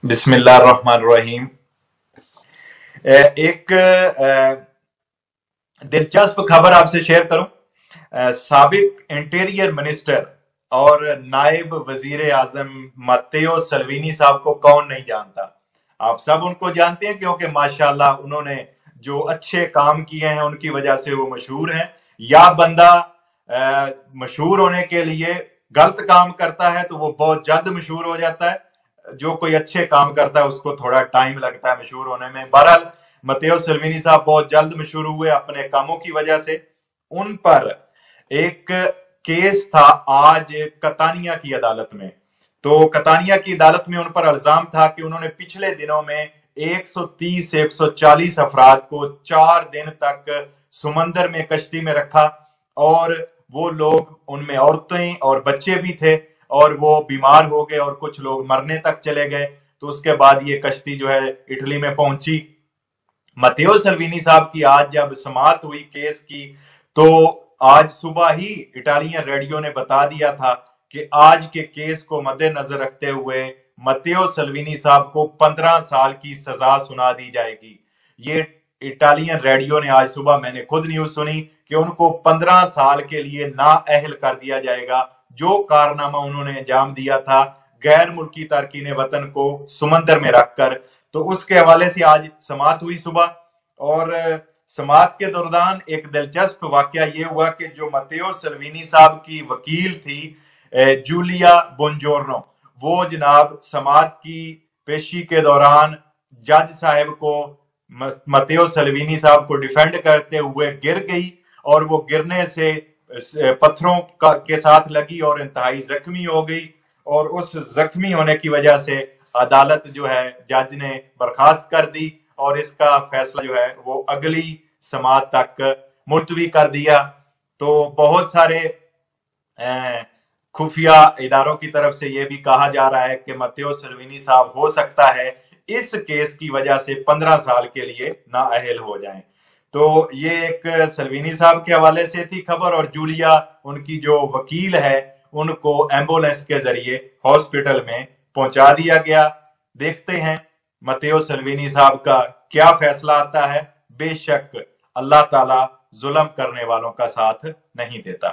बिस्मिल्लाहिर्रहमानिर्रहीम। एक दिलचस्प खबर आपसे शेयर करूं। साबिक इंटीरियर मिनिस्टर और नायब वजीर आजम मत्तेओ सल्विनी साहब को कौन नहीं जानता। आप सब उनको जानते हैं क्योंकि माशाल्लाह उन्होंने जो अच्छे काम किए हैं उनकी वजह से वो मशहूर हैं। या बंदा मशहूर होने के लिए गलत काम करता है तो वो बहुत जल्द मशहूर हो जाता है, जो कोई अच्छे काम करता है उसको थोड़ा टाइम लगता है मशहूर होने में। बहरहाल मत्तेओ सल्विनी साहब बहुत जल्द मशहूर हुए अपने कामों की वजह से। उन पर एक केस था आज कतानिया की अदालत में। तो कतानिया की अदालत में उन पर इल्जाम था कि उन्होंने पिछले दिनों में 130 से 140 अफराद को 4 दिन तक समंदर में कश्ती में रखा और वो लोग, उनमें औरतें और बच्चे भी थे, और वो बीमार हो गए और कुछ लोग मरने तक चले गए। तो उसके बाद ये कश्ती जो है इटली में पहुंची। मत्तेओ सल्विनी साहब की आज जब समाअत हुई केस की, तो आज सुबह ही इटालियन रेडियो ने बता दिया था कि आज के केस को मद्देनजर रखते हुए मत्तेओ सल्विनी साहब को 15 साल की सजा सुना दी जाएगी। ये इटालियन रेडियो ने आज सुबह, मैंने खुद न्यूज सुनी कि उनको 15 साल के लिए नाअहल कर दिया जाएगा। जो कारनामा उन्होंने अंजाम दिया था गैर मुल्की तारकीन वतन को समंदर में रखकर, तो उसके हवाले से आज समाअत हुई सुबह। और समाअत के दौरान एक दिलचस्प वाकया ये हुआ कि जो मत्तेओ सल्विनी साहब की वकील थी जूलिया बोंजोर्नो, वो जनाब समाअत की पेशी के दौरान जज साहब को, मत्तेओ सल्विनी साहब को डिफेंड करते हुए गिर गई और वो गिरने से पत्थरों के साथ लगी और इंतहाई जख्मी हो गई। और उस जख्मी होने की वजह से अदालत जो है जज ने बर्खास्त कर दी और इसका फैसला जो है वो अगली समाअत तक मुलतवी कर दिया। तो बहुत सारे खुफिया इदारों की तरफ से ये भी कहा जा रहा है कि मत्तेओ सल्विनी साहब हो सकता है इस केस की वजह से 15 साल के लिए नाअहल हो जाएं। तो ये एक सल्विनी साहब के हवाले से थी खबर। और जूलिया, उनकी जो वकील है, उनको एम्बुलेंस के जरिए हॉस्पिटल में पहुंचा दिया गया। देखते हैं मत्तेओ सल्विनी साहब का क्या फैसला आता है। बेशक अल्लाह ताला जुल्म करने वालों का साथ नहीं देता।